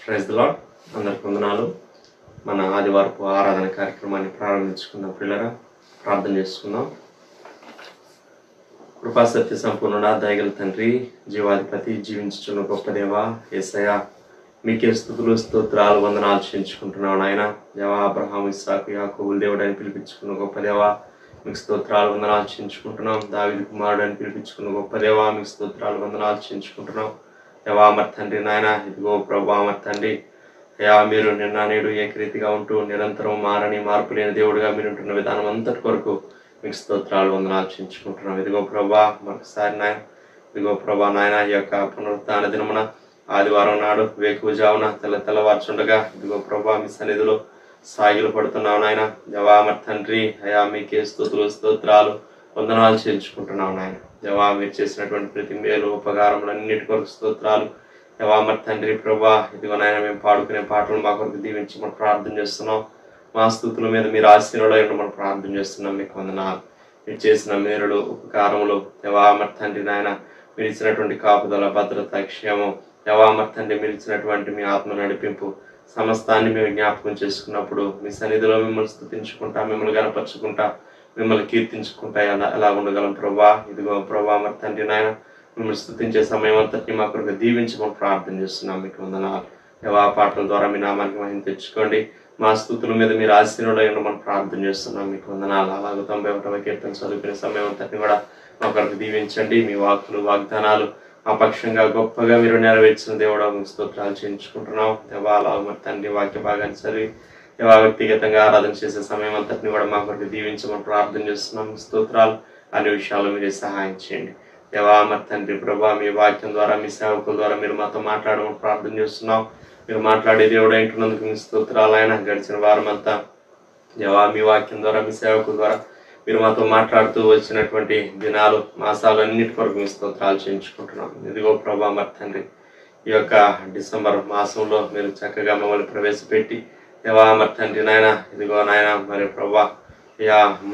Praise the lord. అందరికి వందనాలు. మన ఆదివారపు ఆరాధన కార్యక్రమాన్ని ప్రారంభించుకుందాం. పిల్లరా, ప్రార్థన చేసుకుందాం. కృపా సత్య సంపూర్ణుడా, దయగల తండ్రి, జీవాధిపతి, జీవించుచున్న గొప్ప దేవ యేసయ్య, మీకే స్తుతులు స్తోత్రాలు వందనాలు చెల్లించుకుంటున్నాను. ఆయన దేవా, అబ్రహాము, ఇస్సాకు, యాకోబుల దేవుడు అని పిలిపించుకున్న గొప్ప దేవ, మీకు స్తోత్రాలు వందనాలు చెల్లించుకుంటున్నాం. దావీదు కుమారుడు అని పిలిపించుకున్న గొప్ప దేవ, మీకు స్తోత్రాలు వందనాలు చెల్లించుకుంటున్నాం. దేవా మరి తండ్రి, నాయన ఇదిగో ప్రభా మరి తండ్రి, అయా మీరు నిన్న నేడు ఏకరీతిగా ఉంటూ నిరంతరం మార్పు లేని దేవుడిగా మీరు ఉంటున్న విధానం అంతటి కొరకు మీకు స్తోత్రాలు వందనాలు చెల్లించుకుంటున్నాం. ఇదిగో ప్రభా మరొకసారి నాయన, ఇదిగో ప్రభా నాయన, ఈ యొక్క పునరుత్థాన దినమున ఆదివారం నాడు వేకువజామున తెల్లవారుచుండగా ఇదిగో ప్రభా మీ సన్నిధిలో సాగిలు పడుతున్నావు నాయన. దేవా మరి తండ్రి, అయా మీకే స్తుతులు స్తోత్రాలు వందనాలు చెల్లించుకుంటున్నావు నాయన. దేవా మీరు చేసినటువంటి ప్రతి మేలు ఉపకారములన్నిటి కొరకు స్తోత్రాలు. దేవా మరి తండ్రి ప్రభా, ఇదిగో నాయన మేము పాడుకునే పాటలు మా కొరకు దీవించి మనం ప్రార్థన చేస్తున్నాం. మా స్తుతుల మీద మీరు ఆశీర్వాదం మనం ప్రార్థన చేస్తున్నాం. మీకు వందనాలు. మీరు చేసిన మేలులు ఉపకారములు దేవా మరి తండ్రి నాయన, మీరు ఇచ్చినటువంటి కాపుదల, భద్రత, క్షేమం, దేవా మరి తండ్రి మీరు ఇచ్చినటువంటి మీ ఆత్మ నడిపింపు సమస్తాన్ని మేము జ్ఞాపకం చేసుకున్నప్పుడు మీ సన్నిధిలో మిమ్మల్ని స్తుతించుకుంటా, మిమ్మల్ని గణపరుచుకుంటా, మిమ్మల్ని కీర్తించుకుంటా ఎలా ఉండగలం ప్రభా. ఇదిగో ప్రభా మరి తండ్రి నాయన, మిమ్మల్ని స్తుతించే సమయం అంతటిని మా కొరకు దీవించమని ప్రార్థన చేస్తున్నాం. మీకు వందనాలు. దేవా పాటల ద్వారా మీ నామానికి మహిమ తెచ్చుకోండి. మా స్తుతుల మీద మీరు ఆశీర్వాదం మనం ప్రార్థన చేస్తున్నాం. మీకు వందనాలు. అలాగే 91వ కీర్తన చదువుకునే సమయం అంతటిని కూడా మా కొరకు దీవించండి. మీ వాక్కులు వాగ్దానాలు మా పక్షంగా గొప్పగా మీరు నెరవేర్చిన దేవుడా మీకు స్తోత్రాలు చేయించుకుంటున్నాం. దేవా అలాగే మరి తండ్రి వాక్య భాగాన్ని చదివి దేవా వ్యక్తిగతంగా ఆరాధన చేసే సమయం అంతటిని కూడా మా కొరకు దీవించమని ప్రార్థన చేస్తున్నాం. స్తోత్రాలు అనే విషయాలు మీరే సహాయం చేయండి. దేవా మరి తండ్రి ప్రభా, మీ వాక్యం ద్వారా మీ సేవకుల ద్వారా మీరు మాతో మాట్లాడమని ప్రార్థన చేస్తున్నాం. మీరు మాట్లాడే దేవుడు అంటున్నందుకు మీ స్తోత్రాలు. ఆయన గడిచిన వారం అంతా దేవా మీ వాక్యం ద్వారా మీ సేవకుల ద్వారా మీరు మాతో మాట్లాడుతూ వచ్చినటువంటి దినాలు, మాసాలు అన్నిటి కొరకు మీ స్తోత్రాలు చేయించుకుంటున్నాం. ఇదిగో ప్రభా మరి తండ్రి, ఈ యొక్క డిసెంబర్ మాసంలో మీరు చక్కగా మమ్మల్ని ప్రవేశపెట్టి దేవా మరి తండ్రి నాయన, ఇదిగో నాయన మరి ప్రభా,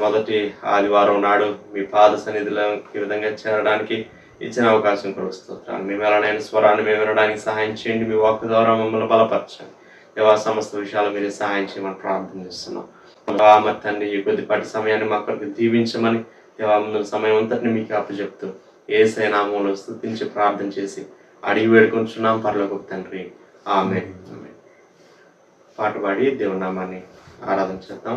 మొదటి ఆదివారం నాడు మీ పాద సన్నిధిలో ఈ విధంగా చేరడానికి ఇచ్చిన అవకాశం కొరకు స్తోత్రాలు. మీ మేలైన స్వరాన్ని మేము వినడానికి సహాయం చేయండి. మీ వాక్కు ద్వారా మమ్మల్ని బలపరచండి. దేవా సమస్త విషయాలు మీరే సహాయం చేయమని ప్రార్థన చేస్తున్నాం. మరి తండ్రి ఈ కొద్దిపాటి సమయాన్ని మా కొరకు దీవించమని దేవా ముందు సమయం అంతటిని మీకు అప్పచెప్తూ యేసయ్య నామములో స్తుతించి ప్రార్థన చేసి అడిగి వేడుకుంటున్నాం పరలోకపు తండ్రి. ఆమేన్. పాట పాడి దేవుని నామాన్ని ఆరాధన చేద్దాం.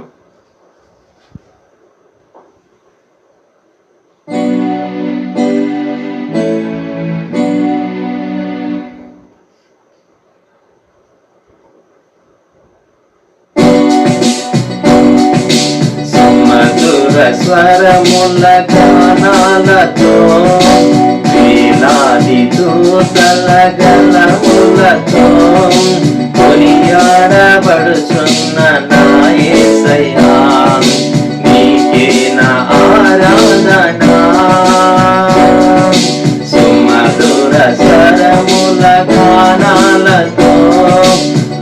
స్వరముల గానాలతో వేలాది దూతల గలములతో కొనియాడబడుచున్న నా యేసయ్యా, నీకే నా ఆరాధన. సుమధుర స్వరముల గానాలతో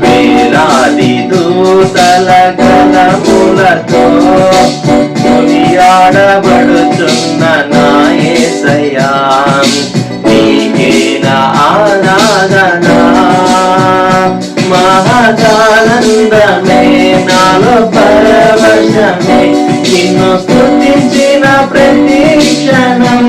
వేలాది దూతల గలములతో కొనియాడబడుచున్న నా యేసయ్యా, నీకే నా ఆరాధన. మహదానందమే నాలో పరవశమే, నిన్ను స్తుతించిన ప్రతి క్షణం.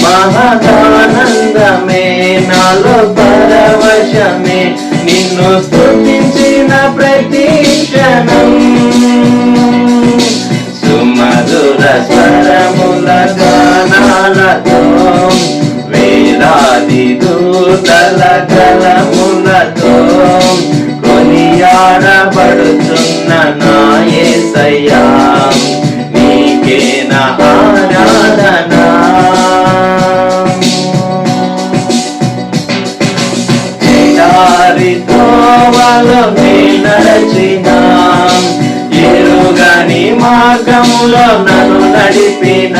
మహదానందమే నాలో పరవశమే, నిన్ను స్తుతించిన ప్రతి క్షణం. సుమధుర స్వరముల గానాలతో వేలాది దూతల గలములతో కొనియాడబడుచున్న నా యేసయ్యా, నీకే నా ఆరాధన. ఎడారితోవలో నీ నడచిన, ఎరుగని మార్గములో నన్ను నడిపిన,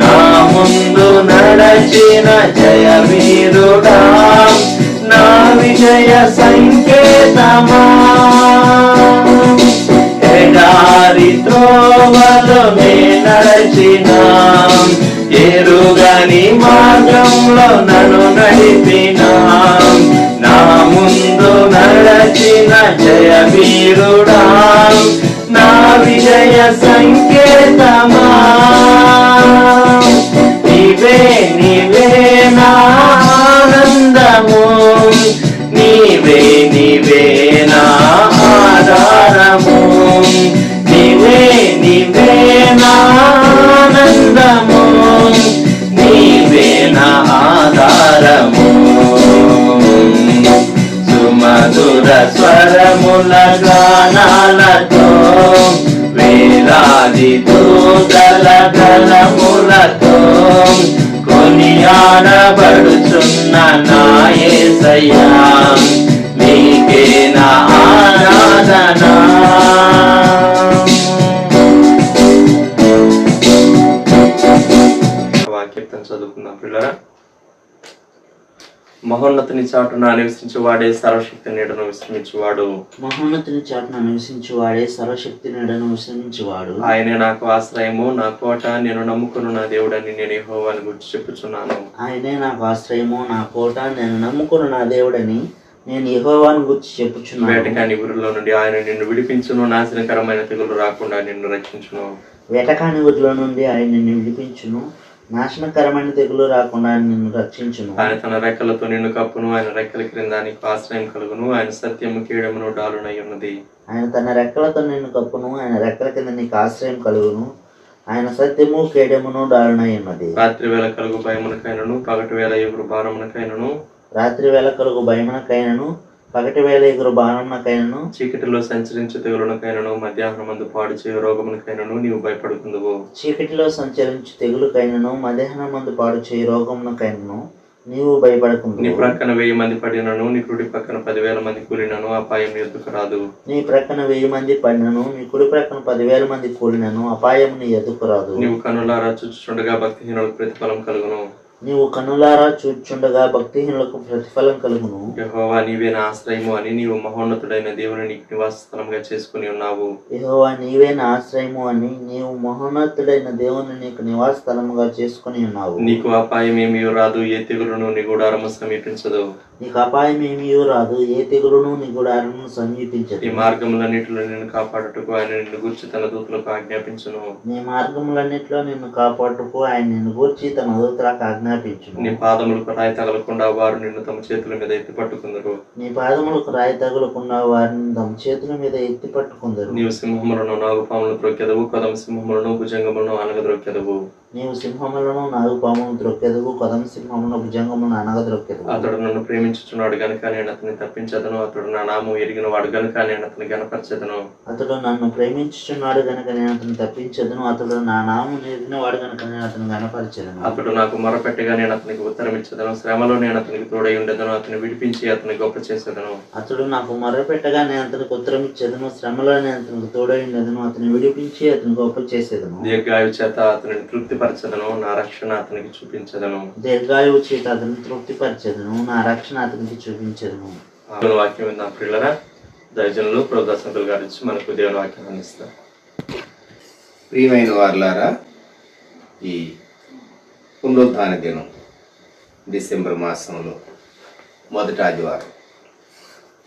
నా ముందు నడచిన జయ వీరుడా, నా విజయ సంకేతమా. ఎడారి త్రోవలో నే నడచిన, ఎరుగని మార్గంలో నన్ను నడిపిన, నా స్వరముల గానాలతో వేలాది దూతల గళములతో కొనియాడబడుచున్న నా యేసయ్యా నీకే నా ఆరాధన. వాక్యం చదువుకుందాం పిల్లరా. మహోన్నతుని చాటున నివసించువాడే సర్వశక్తి నీడను విశ్రమించువాడు. మహోన్నతుని చాటున నివసించువాడే సర్వశక్తి నీడను విశ్రమించువాడు. ఆయనే నాకు ఆశ్రయము, నా కోట, నేను నమ్ముకున్న నా దేవుడని నేను యెహోవాను గురించి చెప్పుచున్నాను. ఆయనే నాకు ఆశ్రయము, నా కోట, నేను నమ్ముకున్న నా దేవుడని నేను యెహోవాను గురించి చెప్పుచున్నాను. వేటకాని ఊరిలో నుండి ఆయన నిన్ను విడిపించును, నాశనకరమైన తెగులు రాకుండా నిన్ను రక్షించును. వేటకాని ఊరిలో నుండి ఆయన నిన్ను విడిపించును, నాశనకరమైన తెగులు రాకుండా నిన్ను రక్షించును. ఆయన తన రెక్కలతో నిన్ను కప్పును, ఆయన రెక్కల క్రింద నీకు ఆశ్రయం కలుగును. ఆయన సత్యము కీడమును డాలునై ఉన్నది. ఆయన తన రెక్కలతో నిన్ను కప్పును, ఆయన రెక్కల కింద నీకు ఆశ్రయం కలుగును. ఆయన సత్యము కేడమును డాలునై ఉన్నది. రాత్రి వేళ కలుగు భయమునకైనను, పగటి వేళ ఎగురు బాణమునకైనను, రాత్రి వేళ కలుగు భయమునకైనను, పగటి వేళ ఎగురు బాణమునకైనను, చీకటిలో సంచరించు తెగులునకైనను, మధ్యాహ్నమందు పాడు చేయు రోగమునకైనను నీవు భయపడుకుందువు. చీకటిలో సంచరించు తెగులుకైనను, మధ్యాహ్నం మందు పాడు చేయి రోగమునకైనను నీవు భయపడకుందువు. నీ ప్రక్కన 1000 మంది పడినను, నీ కుడి పక్కన 10,000 మంది కూలినను అపాయం నీ ఎదుకు రాదు. నీ ప్రక్కన 1000 మంది పడినను, నీ కుడి ప్రక్కన 10,000 మంది కూలినను అపాయం నీ ఎదుకు రాదు. నీవు కనులారా చూచుచుండగా భక్తిహీనులకు ప్రతిఫలం కలుగును. నీవు కనులారా చూచుండగా భక్తిహీనులకు ప్రతిఫలం కలుగును. యెహోవా నీవే నా ఆశ్రయము అని నీవు మహోన్నతుడైన దేవుని నీకు నివాస స్థలంగా చేసుకుని ఉన్నావు. యెహోవా నీవే నా ఆశ్రయము అని నీవు మహోన్నతుడైన దేవుని నీకు నివాస స్థలముగా చేసుకుని ఉన్నావు. నీకు అపాయం ఏమీ రాదు, ఏ తెగులును నీ గుడారము సమీపించదు. నీకు అపాయం ఏమీ రాదు, ఏ తెగులును నీ గుడారమును సమీపించదు. ఈ మార్గములన్నిటిలో నిన్ను కాపాడుటకు ఆయన నిన్ను గూర్చి తన దూతలకు ఆజ్ఞాపించును. నీ మార్గములన్నిట్లో నిన్ను కాపాడుటకు ఆయన నిన్ను గూర్చి తన దూతలకు ఆజ్ఞాపించును. నీ పాదములకు రాయి తగలకుండా వారు నిన్ను తమ చేతుల మీద ఎత్తి పట్టుకుందరు. నీ పాదములకు రాయి తగులకుండా వారిని తమ చేతుల మీద ఎత్తి పట్టుకుందరు. నీవు సింహములను, నాగుపాములను త్రొక్కెదవు, కదమ సింహములను, భుజంగములను అనగద్రొక్కెదవు. నీవు సింహములను, నాగుపాములను త్రొక్కెదవు, కదమ సింహములను, భుజంగములను అనగద్రొక్కెదవు. అతడు నన్ను ప్రేమించుచున్నాడు గనుక నేను అతన్ని తప్పించదను. అతడు నా నామం ఎరిగిన వాడు గనుక నేను అతన్ని గణపరచెదను. అతడు నన్ను ప్రేమించుచున్నాడు గనుక నేను అతను తప్పించదును. అతడు నా నామం ఎరిగిన వాడు గనుక నేను అతను గణపరచెదను. అతడు నాకు మొరపెట్టగా నేను అతనికి ఉత్తరం ఇచ్చేదను. శ్రమలో నేను అతనికి తోడై ఉండేదను. అతన్ని విడిపించి అతన్ని గొప్ప చేసేదను. అతడు నాకు మొర్రపెట్టగా నేను అతనికి ఉత్తరం ఇచ్చేదను. శ్రమలో నేను అతనికి తోడై ఉండేదను. అతన్ని విడిపించి అతని గొప్ప చేసేదను. దీర్ఘాయు చేత అతనిని తృప్తిపరచదను. నా రక్షణ అతనికి చూపించదను. దీర్ఘాయువు చేత అతన్ని తృప్తిపరచెదను. నా రక్షణ అతనికి చూపించదను. వాక్యం విందాం ప్రియులరా. దైవజనులు ప్రభుదాస్ అంకుల్ గారు ఇచ్చి మనకు దేవుని వాక్యం అందిస్తారు. ప్రియమైన వారులారా, ఈ పునరుద్ధాన దినం డిసెంబర్ మాసంలో మొదటి ఆదివారం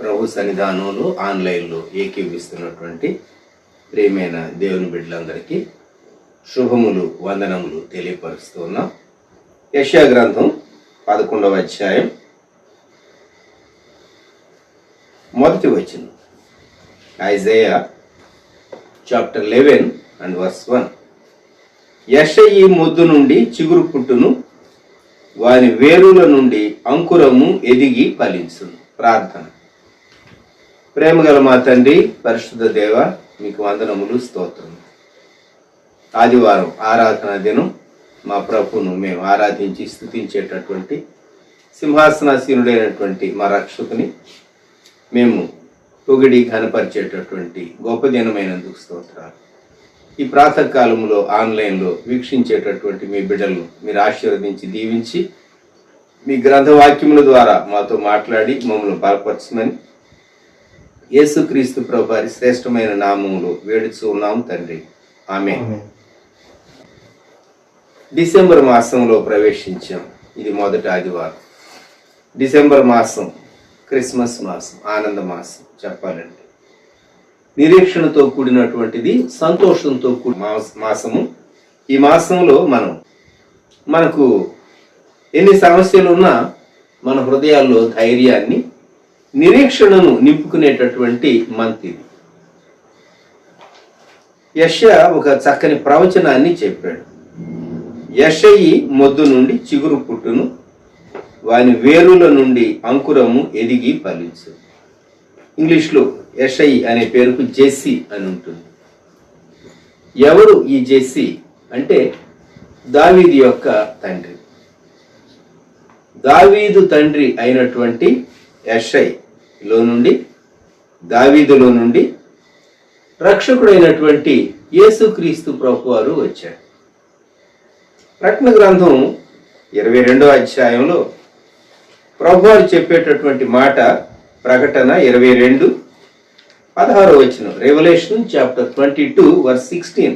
ప్రభు సన్నిధానంలో ఆన్లైన్లో ఏకీవిస్తున్నటువంటి ప్రియమైన దేవుని బిడ్డలందరికీ శుభములు, వందనములు తెలియపరుస్తున్నాం. యెషయా గ్రంథం 11వ అధ్యాయం మొదటి వచనం. Isaiah chapter 11 and verse 1. యెషయి మొద్దు నుండి చిగురు పుట్టును, వాని వేరుల నుండి అంకురము ఎదిగి ఫలించును. ప్రార్థన. ప్రేమగల మా తండ్రి, పరిశుద్ధ దేవ, మీకు వందనములు, స్తోత్రము. ఆదివారం ఆరాధన దినం మా ప్రభువును మేము ఆరాధించి స్తుతించేటటువంటి సింహాసనాసీనుడైనటువంటి మా రక్షకుని మేము పొగిడి ఘనపరిచేటటువంటి గొప్ప దినమైనందుకు స్తోత్రాలు. ఈ ప్రాతకాలంలో ఆన్లైన్లో వీక్షించేటటువంటి మీ బిడ్డలను మీరు ఆశీర్వదించి దీవించి మీ గ్రంథవాక్యముల ద్వారా మాతో మాట్లాడి మమ్మల్ని బలపరచమని యేసుక్రీస్తు ప్రభు వారి శ్రేష్టమైన నామములో వేడుచూ ఉన్నాము తండ్రి. ఆమేన్. డిసెంబర్ మాసంలో ప్రవేశించాం. ఇది మొదటి ఆదివారం. డిసెంబర్ మాసం క్రిస్మస్ మాసం, ఆనంద మాసం చెప్పాలంటే. నిరీక్షణతో కూడినటువంటిది, సంతోషంతో కూడిన మాసము. ఈ మాసంలో మనకు ఎన్ని సమస్యలు ఉన్నా మన హృదయాల్లో ధైర్యాన్ని, నిరీక్షణను నింపుకునేటటువంటి మంత్ ఇది. యెషయా ఒక చక్కని ప్రవచనాన్ని చెప్పాడు. యెషయి మొద్దు నుండి చిగురు పుట్టును, వాని వేరుల నుండి అంకురము ఎదిగి ఫలించు. ఇంగ్లీష్లో యెషయి అనే పేరుకు జెస్సీ అని ఉంటుంది. ఎవరు ఈ జెస్సీ అంటే దావీదు యొక్క తండ్రి. దావీదు తండ్రి అయినటువంటి యెషయిలో నుండి, దావీదులో నుండి రక్షకుడైనటువంటి యేసుక్రీస్తు ప్రభువారు వచ్చాడు. ప్రకటన గ్రంథం 22వ అధ్యాయంలో ప్రభువారు చెప్పేటటువంటి మాట ప్రకటన 22:16 వచనం. Revelation chapter 22:16.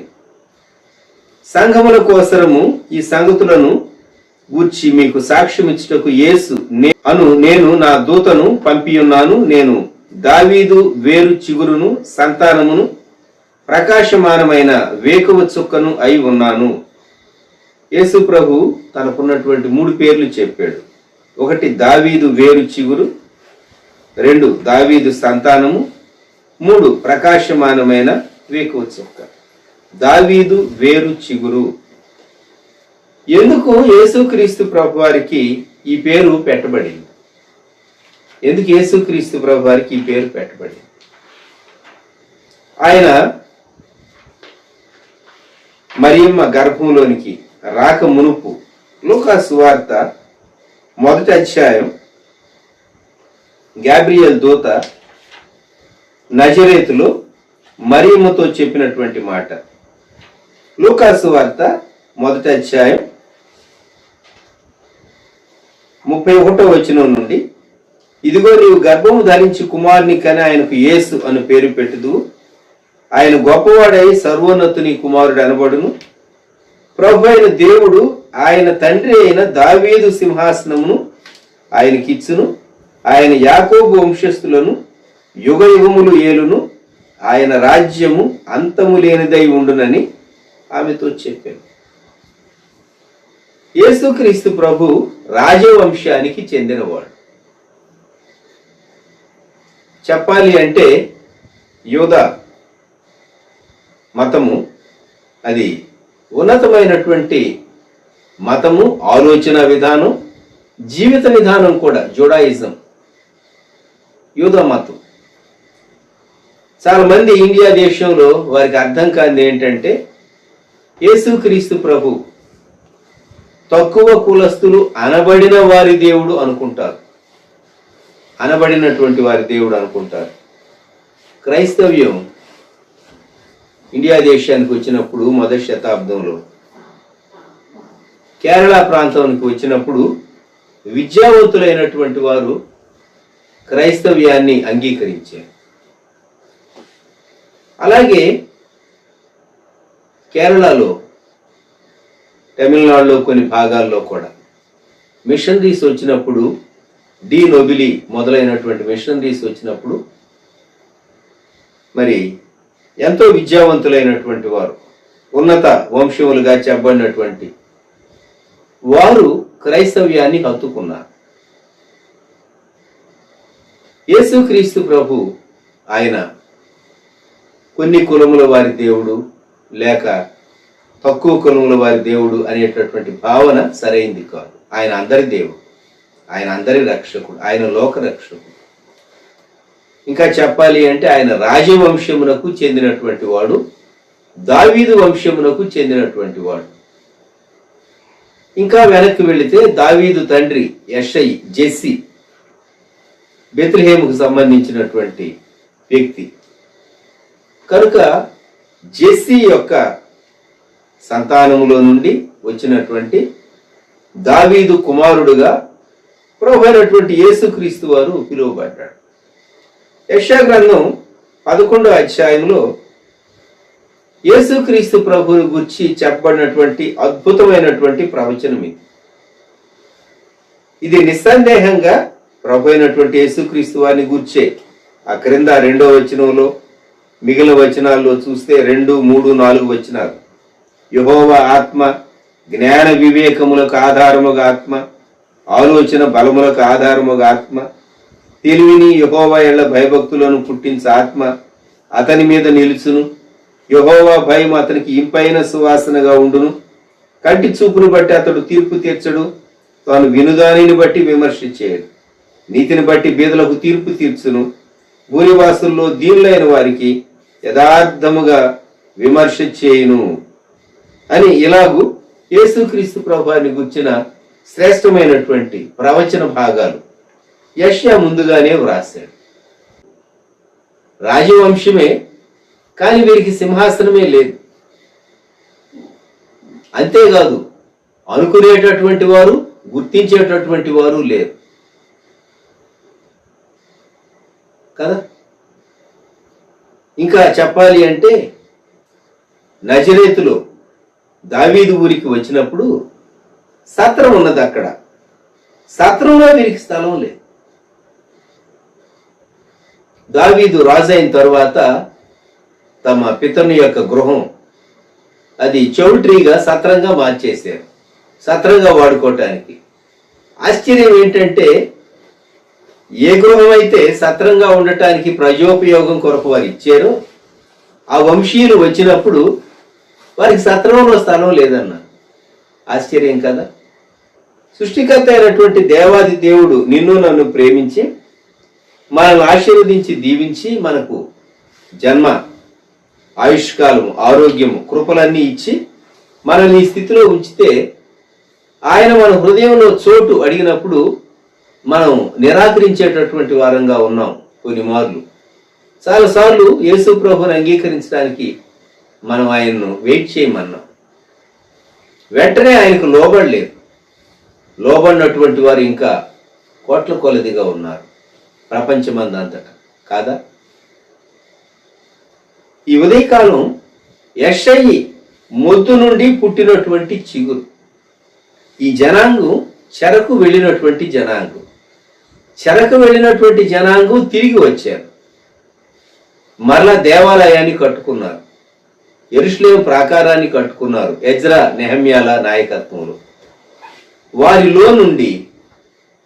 సంఘముల కోసరము ఈ సంగతులను గూర్చి మీకు సాక్ష్యం ఇచ్చుటకు యేసు నేను నా దూతను పంపియున్నాను. నేను దావీదు వేరు చిగురును సంతానమును ప్రకాశమానమైన వేకువ చుక్కను అయి ఉన్నాను. యేసు ప్రభు తనకున్నటువంటి 3 పేర్లు చెప్పాడు. 1 దావీదు వేరు చిగురు, 2 దావీదు సంతానము, 3 ప్రకాశమానమైన వేకువ చుక్క. దావీదు వేరు చిగురు. ఎందుకు యేసుక్రీస్తు ప్రభు వారికి ఈ పేరు పెట్టబడింది? ఎందుకు యేసుక్రీస్తు ప్రభు వారికి ఈ పేరు పెట్టబడింది? ఆయన మరియమ్మ గర్భంలోనికి రాక మునుపు లూకా సువార్త 1వ అధ్యాయం గాబ్రియల్ దూత నజరేతులో మరియమ్మతో చెప్పినటువంటి మాట. లూకా సువార్త 1వ అధ్యాయం 31వ వచనం నుండి, ఇదిగో నీవు గర్భము ధరించి కుమారుని కని ఆయనకు యేసు అని పేరు పెట్టుదు. ఆయన గొప్పవాడై సర్వోన్నతుని కుమారుడు అనబడును. ప్రభు అయిన దేవుడు ఆయన తండ్రి అయిన దావీదు సింహాసనమును ఆయనకిచ్చును. ఆయన యాకోబు వంశస్థులను యుగ యుగములు ఏలును. ఆయన రాజ్యము అంతము లేనిదై ఉండునని ఆమెతో చెప్పాను. యేసుక్రీస్తు ప్రభు రాజవంశానికి చెందినవాడు. చెప్పాలి అంటే యూదా మతము అది ఉన్నతమైనటువంటి మతము, ఆలోచన విధానం, జీవిత విధానం కూడా. జుడాయిజం, యూదా మతం. చాలా మంది ఇండియా దేశంలో వారికి అర్థం కానిది ఏంటంటే యేసుక్రీస్తు ప్రభు తక్కువ కులస్తులు అనబడిన వారి దేవుడు అనుకుంటారు, అనబడినటువంటి వారి దేవుడు అనుకుంటారు. క్రైస్తవ్యం ఇండియా దేశానికి వచ్చినప్పుడు మొదటి శతాబ్దంలో కేరళ ప్రాంతానికి వచ్చినప్పుడు విద్యావంతులైనటువంటి వారు క్రైస్తవ్యాన్ని అంగీకరించారు. అలాగే కేరళలో, తమిళనాడులో కొన్ని భాగాల్లో కూడా మిషనరీస్ వచ్చినప్పుడు, డి నొబిలి మొదలైనటువంటి మిషనరీస్ వచ్చినప్పుడు మరి ఎంతో విద్యావంతులైనటువంటి వారు, ఉన్నత వంశములుగా చెప్పబడినటువంటి వారు క్రైస్తవ్యాన్ని హత్తుకున్నారు. యేసుక్రీస్తు ప్రభు ఆయన కొన్ని కులముల వారి దేవుడు లేక తక్కువ కులముల వారి దేవుడు అనేటటువంటి భావన సరైంది కాదు. ఆయన అందరి దేవుడు, ఆయన అందరి రక్షకుడు, ఆయన లోక రక్షకుడు. ఇంకా చెప్పాలి అంటే ఆయన రాజవంశమునకు చెందినటువంటి వాడు, దావీదు వంశమునకు చెందినటువంటి వాడు. ఇంకా వెనక్కి వెళితే దావీదు తండ్రి యెషయి, జెస్సీ, బెత్లెహేముకు సంబంధించినటువంటి వ్యక్తి కనుక జెస్సీ యొక్క సంతానములో నుండి వచ్చినటువంటి దావీదు కుమారుడుగా ప్రభు అయినటువంటి యేసుక్రీస్తు వారు పిలువబడ్డాడు. యెషయా గ్రంథం 11వ అధ్యాయంలో యేసుక్రీస్తు ప్రభువుని గురించి చెప్పబడినటువంటి అద్భుతమైనటువంటి ప్రవచనం ఇది. ఇది నిస్సందేహంగా ప్రభు అయినటువంటి యేసుక్రీస్తు వారిని గూర్చే. ఆ క్రింద 2వ వచనంలో, మిగిలిన వచనాల్లో చూస్తే 2, 3, 4 వచనాలు. యెహోవా ఆత్మ జ్ఞాన వివేకములకు ఆధారముగా ఆత్మ, ఆలోచన బలములకు ఆధారముగా ఆత్మ, తెలివిని యెహోవా ఎల్ల భయభక్తులను పుట్టించే ఆత్మ అతని మీద నిలుచును. యెహోవా భయం అతనికి ఇంపైన సువాసనగా ఉండును. కంటి చూపును బట్టి అతడు తీర్పు తీర్చడు, తాను వినుదానిని బట్టి విమర్శ చేయడు. నీతిని బట్టి బీదలకు తీర్పు తీర్చును, భూనివాసుల్లో దీనులైన వారికి యథార్థముగా విమర్శ చేయును అని ఇలాగూ యేసుక్రీస్తు ప్రభువారిని గుర్చిన శ్రేష్టమైనటువంటి ప్రవచన భాగాలు యెషయా ముందుగానే వ్రాశాడు. రాజవంశమే, కానీ వీరికి సింహాసనమే లేదు. అంతేకాదు అనుకునేటటువంటి వారు, గుర్తించేటటువంటి వారు లేరు కదా. ఇంకా చెప్పాలి అంటే నజరేతులో దావీదు ఊరికి వచ్చినప్పుడు సత్రం ఉన్నది. అక్కడ సత్రంలో వీరికి స్థలం లేదు. దావీదు రాజు అయిన తరువాత తమ పితరుని యొక్క గృహం అది చౌల్ట్రీగా సత్రంగా మార్చేశారు, సత్రంగా వాడుకోవటానికి. ఆశ్చర్యం ఏంటంటే ఏ గృహం అయితే సత్రంగా ఉండటానికి ప్రజోపయోగం కొరకు వారు ఇచ్చారో ఆ వంశీయులు వచ్చినప్పుడు వారికి సత్రంలో స్థలం లేదన్న. ఆశ్చర్యం కదా. సృష్టికర్త అయినటువంటి దేవాది దేవుడు నిన్ను నన్ను ప్రేమించి మనల్ని ఆశీర్వదించి దీవించి మనకు జన్మ, ఆయుష్కాలము, ఆరోగ్యము, కృపలన్నీ ఇచ్చి మనల్ని ఈ స్థితిలో ఉంచితే ఆయన మన హృదయంలో చోటు అడిగినప్పుడు మనం నిరాకరించేటటువంటి వారంగా ఉన్నాం. కొన్ని మార్లు చాలాసార్లు యేసు ప్రభువుని అంగీకరించడానికి మనం ఆయన్ను వెయిట్ చేయమన్నాం. వెంటనే ఆయనకు లోబడలేదు. లోబడినటువంటి వారు ఇంకా కోట్ల కొలదిగా ఉన్నారు ప్రపంచమందంతటా కాదా. ఈ ఉదయకాలం యెషయి మొద్దు నుండి పుట్టినటువంటి చిగురు. ఈ జనాంగం చెరకు వెళ్ళినటువంటి జనాంగం. చెరకు వెళ్ళినటువంటి జనాంగం తిరిగి వచ్చారు. మరలా దేవాలయాన్ని కట్టుకున్నారు, యెరూషలేము ప్రాకారాన్ని కట్టుకున్నారు ఎజ్రా నెహమ్యాల నాయకత్వంలో. వారిలో నుండి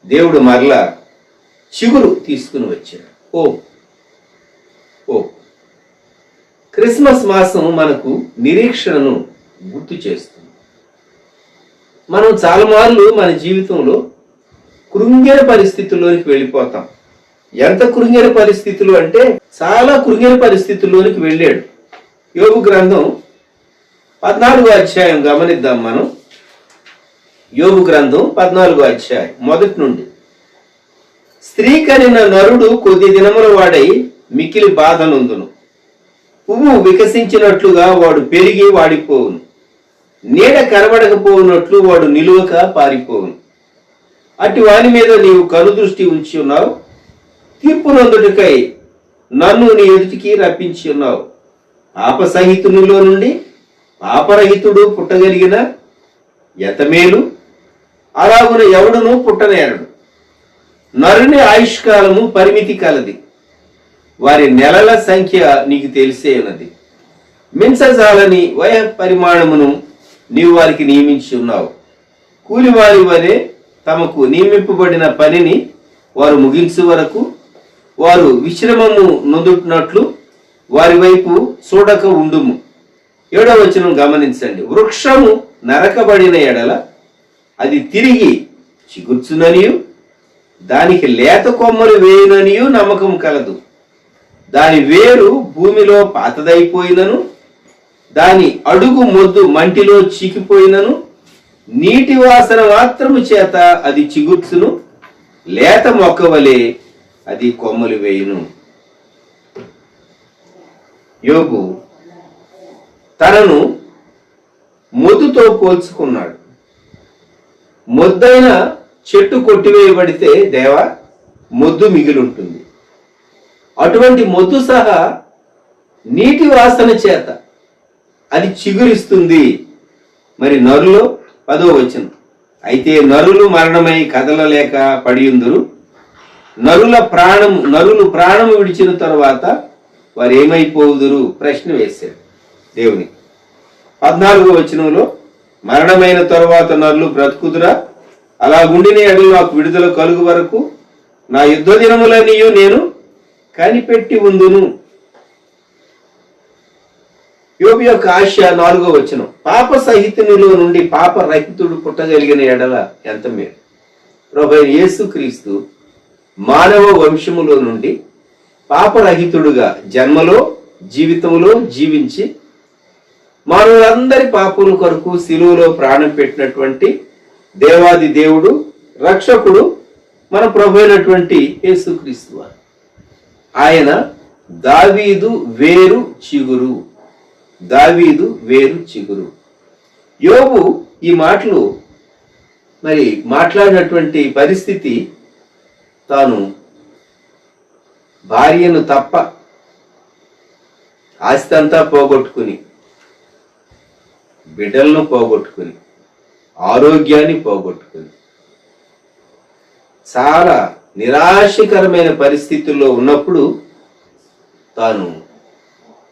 దేవుడు మరలా చిగురు తీసుకుని వచ్చాడు. ఓ క్రిస్మస్ మాసం మనకు నిరీక్షణను గుర్తు చేస్తుంది. మనం చాలా మార్లు మన జీవితంలో కృంగిన పరిస్థితుల్లోనికి వెళ్ళిపోతాం. ఎంత కృంగిన పరిస్థితులు అంటే చాలా కృంగిన పరిస్థితుల్లోనికి వెళ్ళాడు. యోబు గ్రంథం 14వ అధ్యాయం గమనిద్దాం మనం. యోబు గ్రంథం 14వ అధ్యాయం మొదటి నుండి. స్త్రీ కనిన నరుడు కొద్ది దినముల వాడై మికిలి బాధ నొందును. పువ్వు వికసించినట్లుగా వాడు పెరిగి వాడిపోవును. నీడ కనబడకపోవునట్లు వాడు నిలువక పారిపోవును. అట్టి వాని మీద నీవు కనుదృష్టి ఉంచి ఉన్నావు. తీర్పు నొందుటకై నన్ను నీ ఎదుటికి రప్పించి ఉన్నావు. పాపసహితునిలో నుండి పాపరహితుడు పుట్టగలిగిన యతమేలు, అలాగున ఎవడును పుట్టనేరడు. నరుని ఆయుష్కాలము పరిమితి కలది, వారి నెలల సంఖ్య నీకు తెలిసే ఉన్నది. మించజాలని వయ పరిమాణమును నీవు వారికి నియమించి ఉన్నావు. కూలివారి వలె తమకు నియమింపబడిన పనిని వారు ముగించు వరకు వారు విశ్రమము నొందుతున్నట్లు వారి వైపు చూడక ఉండుము. 7వ వచనం గమనించండి. వృక్షము నరకబడిన ఎడల అది తిరిగి చిగుర్చుననియు దానికి లేత కొమ్మలు వేయుననియు నమ్మకం కలదు. దాని వేరు భూమిలో పాతదైపోయినను దాని అడుగు మొద్దు మంటిలో చీకిపోయినను నీటి వాసన మాత్రము చేత అది చిగుర్చును. లేత మొక్కవలే అది కొమ్మలు వేయును. యోబు తనను మొద్దుతో పోల్చుకున్నాడు. మొద్దైన చెట్టు కొట్టివేయబడితే దేవా మొద్దు మిగిలుంటుంది. అటువంటి మొద్దు సహా నీటి వాసన చేత అది చిగురిస్తుంది. మరి నరులో 10వ వచనం. అయితే నరులు మరణమై కదలలేక పడియుందురు. నరులు ప్రాణము విడిచిన తరువాత వారు ఏమైపోదురు? ప్రశ్న వేశాడు దేవునికి. 14వ వచనంలో మరణమైన తరువాత నరులు బ్రతుకుదురా? అలా గుండిన ఎడలు నాకు విడుదల కలుగు వరకు నా యుద్ధ దినములన్నీయు నేను కనిపెట్టి ఉందును. యోబు యొక్క ఆశ 4వ వచనం. పాప సహితునిలో నుండి పాప రహితుడు పుట్టగలిగిన ఎడల ఎంత మేలు. ప్రభువైన యేసుక్రీస్తు మానవ వంశములో నుండి పాపరహితుడుగా జన్మలో జీవితంలో జీవించి మానవులందరి పాపముల కొరకు శిలువలో ప్రాణం పెట్టినటువంటి దేవాది దేవుడు రక్షకుడు మన ప్రభు అయినటువంటి యేసుక్రీస్తు వారు. ఆయన దావీదు వేరు చిగురు. దావీదు వేరు చిగురు. యోబు ఈ మాటలు మరి మాట్లాడినటువంటి పరిస్థితి తాను భార్యను తప్ప ఆస్తి అంతా పోగొట్టుకుని, బిడ్డలను పోగొట్టుకుని, ఆరోగ్యాన్ని పోగొట్టుకుని చాలా నిరాశకరమైన పరిస్థితుల్లో ఉన్నప్పుడు తాను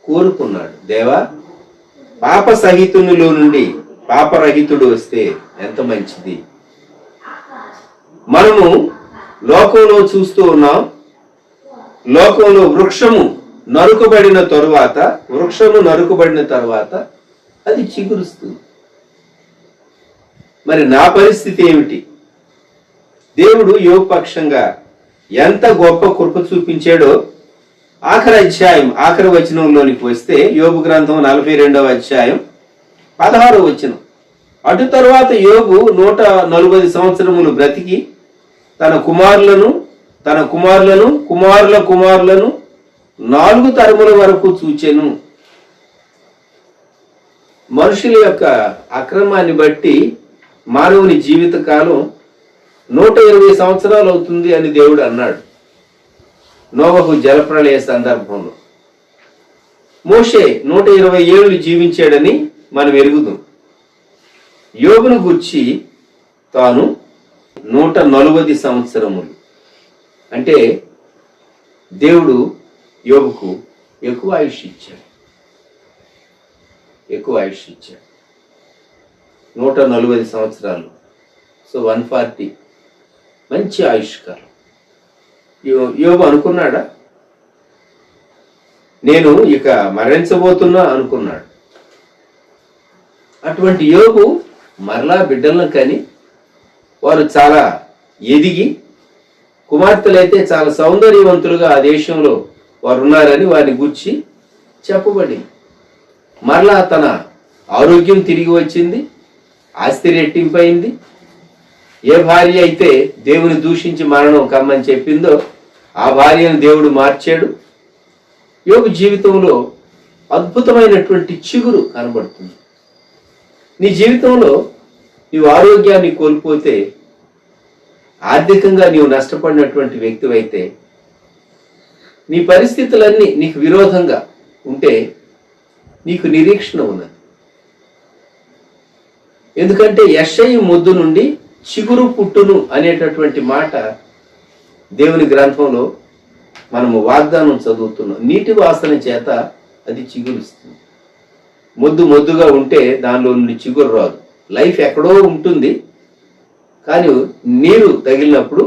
కోరుకున్నాడు, దేవా పాప సహితునిలో నుండి పాపరహితుడు వస్తే ఎంత మంచిది. మనము లోకంలో చూస్తూ ఉన్నాం, లోకంలో వృక్షము నరుకబడిన తరువాత అది చిగురుస్తుంది. మరి నా పరిస్థితి ఏమిటి? దేవుడు యోబు పక్షంగా ఎంత గొప్ప కృప చూపించాడో ఆఖరి వచనంలోనికి వస్తే యోబు గ్రంథం 42వ అధ్యాయం 16వ వచనం. అటు తరువాత యోబు 140 సంవత్సరములు బ్రతికి తన కుమారుల కుమారులను 4 తరముల వరకు చూచెను. మనుషుల యొక్క అక్రమాన్ని బట్టి మానవుని జీవితకాలం 120 సంవత్సరాలు అవుతుంది అని దేవుడు అన్నాడు నోవహు జలప్రళయ సందర్భంలో. మోషే 120 ఏళ్ళు జీవించాడని మనం ఎరుగుదాం. యోబును గూర్చి తాను 140 సంవత్సరములు అంటే దేవుడు యోబుకు ఎక్కువ ఆయుష్ ఇచ్చాడు. 140 సంవత్సరాలు, సో 140 మంచి ఆయుష్కాలం. యోబు అనుకున్నాడా నేను ఇక మరణించబోతున్నా అనుకున్నాడు. అటువంటి యోబు మరలా బిడ్డలను కని వారు చాలా ఎదిగి, కుమార్తెలైతే చాలా సౌందర్యవంతులుగా ఆ దేశంలో వారు ఉన్నారని వారిని గూర్చి చెప్పబడింది. మరలా తన ఆరోగ్యం తిరిగి వచ్చింది, ఆస్తి రెట్టింపైంది. ఏ భార్య అయితే దేవుని దూషించి మరణం కమ్మని చెప్పిందో ఆ భార్యను దేవుడు మార్చాడు. యోబు జీవితంలో అద్భుతమైనటువంటి చిగురు కనబడుతుంది. నీ జీవితంలో నీవు ఆరోగ్యాన్ని కోల్పోతే, ఆర్థికంగా నీవు నష్టపడినటువంటి వ్యక్తివైతే, నీ పరిస్థితులన్నీ నీకు విరోధంగా ఉంటే నీకు నిరీక్షణ ఉన్నది. ఎందుకంటే యెషయి మొద్దు నుండి చిగురు పుట్టును అనేటటువంటి మాట దేవుని గ్రంథంలో మనము వాగ్దానం చదువుతున్నాం. నీటి వాసన చేత అది చిగురుస్తుంది. మొద్దుగా ఉంటే దానిలో నుండి చిగురు రాదు. లైఫ్ ఎక్కడో ఉంటుంది, కానీ నీరు తగిలినప్పుడు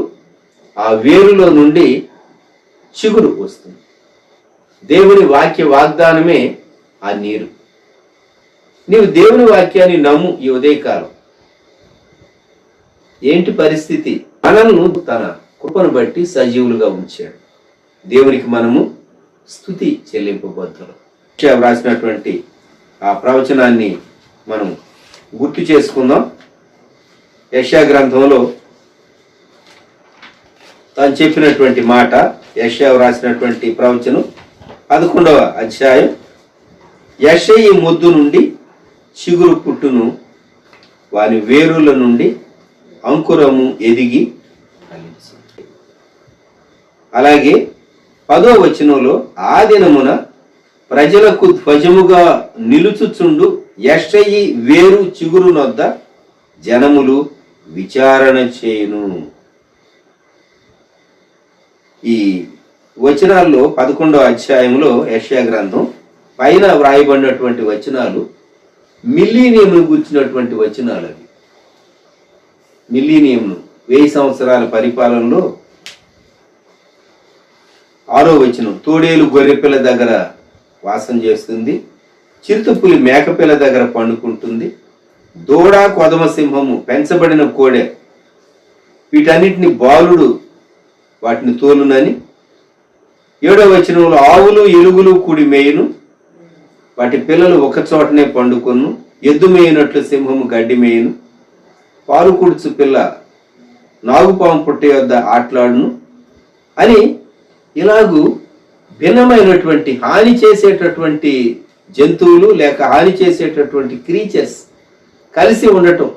ఆ వేరులో నుండి చిగురు వస్తుంది. దేవుని వాక్య వాగ్దానమే ఆ నీరు. నీవు దేవుని వాక్యాన్ని నమ్ము. ఈ ఉదయకాలం ఏంటి పరిస్థితి? మనల్ని తన కృపను బట్టి సజీవులుగా ఉంచాడు. దేవునికి మనము స్తుతి చెల్లింపబద్దులు. రాసినటువంటి ఆ ప్రవచనాన్ని మనం గుర్తు చేసుకుందాం. యెషయా గ్రంథంలో తాను చెప్పినటువంటి మాట, యెషయా రాసినటువంటి ప్రవచనం 11వ అధ్యాయం. యెషయి మొద్దు నుండి చిగురు పుట్టును, వాని వేరుల నుండి అంకురము ఎదిగి ఫలించు. అలాగే 10వ వచనంలో, ఆ దినమున ప్రజలకు ధ్వజముగా నిలుచుచుండు యెషయి వేరు చిగురు నొద్ద జనములు విచారణ చేయును. ఈ వచనాల్లో 11వ అధ్యాయంలో యెషయా గ్రంథం పైన వ్రాయబడినటువంటి వచనాలు మిల్లీనియంను గుర్చినటువంటి వచనాలు. అవి మిల్లీనియంను 1000 సంవత్సరాల పరిపాలనలో 6వ వచనం, తోడేలు గొర్రెపిల్ల దగ్గర వాసం చేస్తుంది, చిరుతపులి మేకపిల్ల దగ్గర పండుకుంటుంది, దూడ కొదమ సింహము పెంచబడిన కోడె వీటన్నిటిని బాలుడు వాటిని తోలునని 7వ వచనంలో ఆవులు ఎలుగులు కూడి మేయును, వాటి పిల్లలు ఒక చోటనే పండుకొను, ఎద్దు మేయినట్లు సింహము గడ్డి మేయును, పాలు కుడుచు పిల్ల నాగుపాము పుట్ట యొద్ద ఆటలాడును అని ఇలాగూ భిన్నమైనటువంటి హాని చేసేటటువంటి జంతువులు లేక హాని చేసేటటువంటి క్రీచర్స్ కలిసి ఉండటం,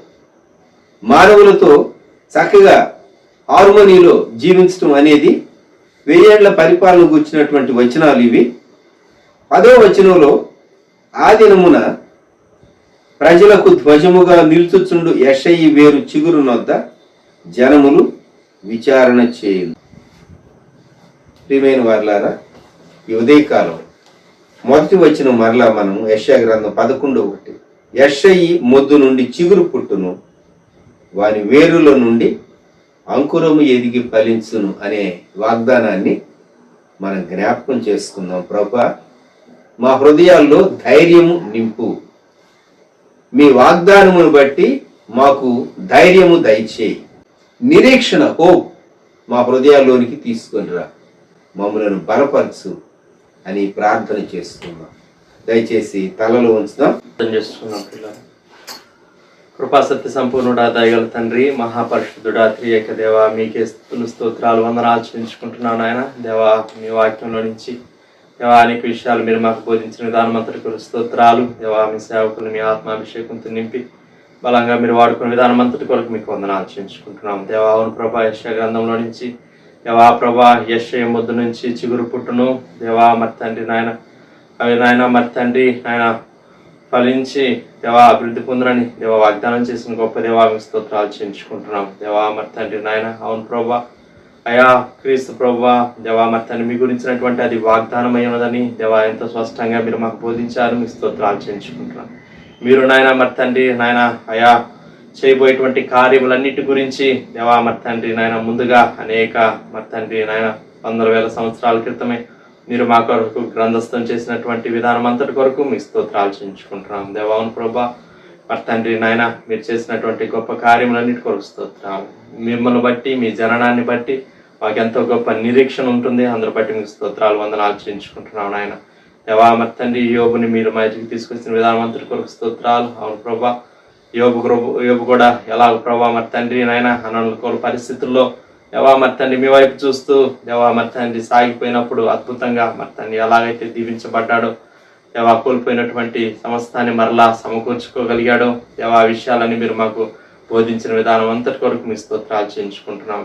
మానవులతో చక్కగా హార్మోనీలో జీవించటం అనేది 1000 ఏళ్ల పరిపాలన కూర్చున్నటువంటి వచనాలు ఇవి. 10వ వచనంలో ఆ దినమున ప్రజలకు ధ్వజముగా నిలుచుచుండు యెషయి వేరు చిగురునొద్ద జనములు విచారణ చేయును. ప్రియమైన వారలారా, ఈ ఉదయకాలం మొదటి వచ్చిన మరలా మనం యెషయా గ్రంథం 11:1 యెషయి మొద్దు నుండి చిగురు పుట్టును, వాని వేరుల నుండి అంకురము ఎదిగి ఫలించును అనే వాగ్దానాన్ని మనం జ్ఞాపకం చేసుకుందాం. ప్రభువా, మా హృదయాల్లో ధైర్యము నింపు, మీ వాగ్దానమును బట్టి మాకు ధైర్యము దయచేయి, నిరీక్షణ హోప్ మా హృదయాల్లోనికి తీసుకొనిరా, మమ్మలను బలపరచు అని ప్రార్థన చేస్తున్నాం. దయచేసి తలలో ఉంచుదాం. చేస్తున్నాం పిల్లలు. కృపా సత్య సంపూర్ణుడా, దయగల తండ్రి, మహాపరిశుద్ధుడా, త్రియేక దేవ, మీకే స్తుతులు స్తోత్రాలు వందనాలు చెల్లించుకుంటున్నాను నాయన. దేవా, మీ వాక్యంలో నుంచి దేవా అనేక విషయాలు మీరు మాకు బోధించిన విధానం అంతటికి స్తోత్రాలు. దేవా, మీ సేవకులు మీ ఆత్మాభిషేకంతో నింపి బలంగా మీరు వాడుకునే విధానం అంతటి కొరకు మీకు వందనాలు చెల్లించుకుంటున్నాం. దేవా, అవును ప్రభా, యెషయా గ్రంథంలో నుంచి దేవా ప్రభా యెషయా మొద్దు నుంచి చిగురు పుట్టును దేవా మరి తండ్రి నాయన, అవి నాయన మరి తండ్రి నాయన ఫలించి దేవా అభివృద్ధి పొందునని దేవా వాగ్దానం చేసిన గొప్ప దేవా మీ స్తోత్రాలు చెల్లించుకుంటున్నాం. దేవా మరి తండ్రి నాయన, అవును ప్రభా అయా క్రీస్తు ప్రభువా, దేవా మరి తండ్రి మీ గురించినటువంటి అది వాగ్దానం అయి ఉన్నదని దేవా ఎంతో స్పష్టంగా మీరు మాకు బోధించారు. మీ స్తోత్రాలు చెల్లించుకుంటున్నాం. మీరు నాయన మరి తండ్రి నాయన అయా చేయబోయేటువంటి కార్యములన్నిటి గురించి దేవా మరి తండ్రి నాయన ముందుగా అనేక మరి తండ్రి నాయన 100,000 సంవత్సరాల క్రితమే మీరు మా కొరకు గ్రంథస్థం చేసినటువంటి విధానం అంతటి కొరకు మీ స్తోత్రాలు చెల్లించుకుంటున్నాం. దేవా అవును ప్రభా మరి తండ్రి నాయన మీరు చేసినటువంటి గొప్ప కార్యములన్నిటి కొరకు స్తోత్రాలు. మిమ్మల్ని బట్టి మీ జననాన్ని బట్టి మాకు ఎంతో గొప్ప నిరీక్షణ ఉంటుంది. అందరి బట్టి మీకు స్తోత్రాలు వందనాలు చెల్లించుకుంటున్నాం నాయన. దేవా మరి తండ్రి యోబుని మీరు మా ఇంటికి తీసుకొచ్చిన విధానం అంతటి కొరకు స్తోత్రాలు. అవును ప్రభా, యోబు కూడా ఎలా ప్రభా మరి తండ్రి నాయన అనుకూల పరిస్థితుల్లో దేవా మరి తండ్రి మీ వైపు చూస్తూ దేవా మరి తండ్రి సాగిపోయినప్పుడు అద్భుతంగా మరి తండ్రి ఎలాగైతే దీవించబడ్డాడో, దేవా కోల్పోయినటువంటి సమస్తాన్ని మరలా సమకూర్చుకోగలిగాడో, దేవా విషయాలని మీరు మాకు బోధించిన విధానం అంతటి కొరకు మీ స్తోత్రాలు చేయించుకుంటున్నాం.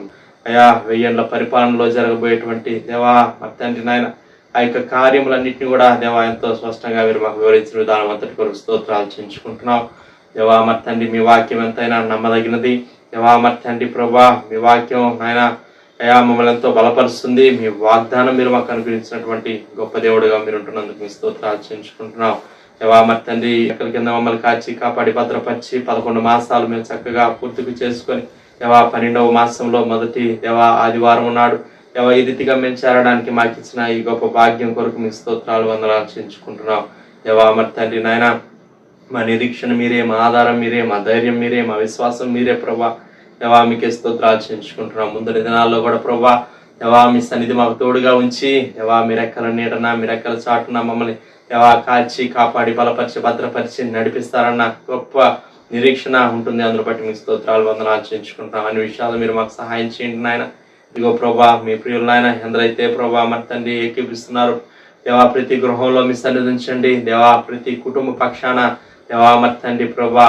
అయా 1000 ఏళ్ల పరిపాలనలో జరగబోయేటువంటి దేవా మరి తండ్రి నాయన ఆ యొక్క కార్యములన్నింటినీ కూడా దేవా ఎంతో స్పష్టంగా మీరు మాకు వివరించిన విధానం అంతటి కొరకు స్తోత్రాలు చేయించుకుంటున్నాం. దేవా మరి తండ్రి మీ వాక్యం ఎంతైనా నమ్మదగినది. దేవా మరి తండ్రి ప్రభా మీ వాక్యం ఆయన అయా మమ్మల్ని ఎంతో బలపరుస్తుంది. మీ వాగ్దానం మీరు మాకు అనుగ్రహించినటువంటి గొప్ప దేవుడుగా మీరు ఉంటున్నందుకు మీ స్తోత్రాలు చేయించుకుంటున్నాం. దేవా మరి తండ్రి ఎక్కడి కింద మమ్మల్ని కాచి కాపాడి భద్రపరిచి 11 మాసాలు మేము చక్కగా పూర్తికి చేసుకొని దేవా 12వ మాసంలో మొదటి దేవా ఆదివారం ఉన్నాడు దేవా ఈ రీతిగా మేము చేరడానికి మాకు ఇచ్చిన ఈ గొప్ప భాగ్యం కొరకు మీ స్తోత్రాలు వందనాలు చెల్లించుకుంటున్నాం. దేవా మరి తండ్రి నాయన మా నిరీక్షణ మీరే, మా ఆధారం మీరే, మా ధైర్యం మీరే, మా విశ్వాసం మీరే ప్రభా. దేవా మీకే స్తోత్రాలు చెల్లించుకుంటున్నాం. ముందరి దినాల్లో కూడా ప్రభా దేవా మీ సన్నిధి మాకు తోడుగా ఉంచి దేవా మీ రెక్కల నీడన మీ రెక్కల చాటున మమ్మల్ని దేవా కాచి కాపాడి బలపరిచి భద్రపరిచి నడిపిస్తారన్న గొప్ప నిరీక్షణ ఉంటుంది. అందులో బట్టి మీ స్తోత్రాలు వందనాలు చెల్లించుకుంటాం. అన్ని విషయాలు మీరు మాకు సహాయం చేయండి నాయన. ఇదిగో ప్రభా మీ ప్రియులు నాయన ఎందరైతే ప్రభా మరి తండ్రి ఏకీపిస్తున్నారు దేవా ప్రతి గృహంలో మీ సన్నిధి ఉంచండి. దేవా ప్రతి కుటుంబ పక్షాన దేవా మరి తండ్రి ప్రభా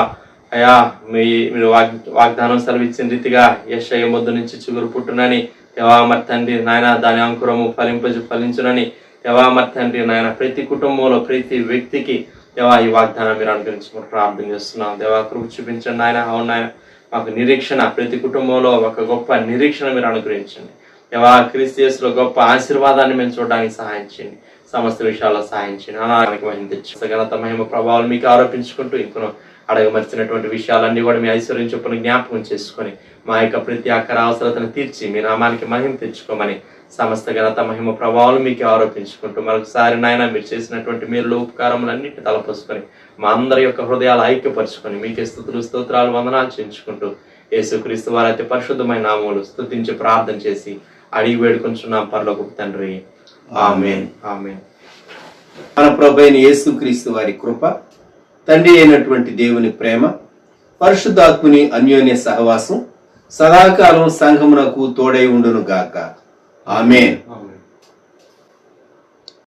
అయా మీరు వాగ్దానం సెలవిచ్చిన రీతిగా యెషయా మొద్దు నుంచి చిగురు పుట్టునని దేవా మరి తండ్రి నాయన దాని అంకురము ఫలించునని దేవా మరి తండ్రి నాయన ప్రతి కుటుంబంలో ప్రతి వ్యక్తికి దేవా ఈ వాగ్దానం మీరు అనుగ్రహించుకుని ప్రార్థన చేస్తున్నాం. దేవా కృప చూపించండి నాయన. అవును నాయన మాకు నిరీక్షణ ప్రతి కుటుంబంలో ఒక గొప్ప నిరీక్షణ మీరు అనుగ్రహించండి. దేవా క్రీస్తు యేసులో గొప్ప ఆశీర్వాదాన్ని మేము చూడడానికి సహాయం చేయండి. సమస్త విషయాల్లో సహాయం చేయండి. అనానికి మహిమ తెచ్చి ఘనత మహిమ ప్రభావాలు మీకు ఆరోపించుకుంటూ ఇంకొన అడగమర్చినటువంటి విషయాలన్నీ కూడా మీ ఐశ్వర్యం చొప్పున జ్ఞాపకం చేసుకొని మా యొక్క ప్రతి అక్కర అవసరతను తీర్చి మీ నామానికి మహిమ తెచ్చుకోమని సమస్త ఘనత మహిమ ప్రభావాలు మీకు ఆరోపించుకుంటూ మరొకసారి నాయన మీరు చేసినటువంటి మీరు ఉపకారములన్నింటినీ తలపోసుకొని మా అందరి యొక్క హృదయాలు ఐక్యపరుచుకొని మీకే స్తుతులు స్తోత్రాలు వందనాలు చేయించుకుంటూ యేసుక్రీస్తు వారి అతి పరిశుద్ధమైన నామములు స్తుతించి ప్రార్థన చేసి అడిగి వేడుకొంచున్నాం పరలోకపు తండ్రి. ఆమేన్. ఆమేన్. మన ప్రభు అయిన యేసుక్రీస్తు వారి కృప, తండ్రి అయినటువంటి దేవుని ప్రేమ, పరిశుద్ధాత్ముని అన్యోన్య సహవాసం సదాకాలం సంఘమునకు తోడై ఉండును గాక. ఆమేన్. ఆమేన్.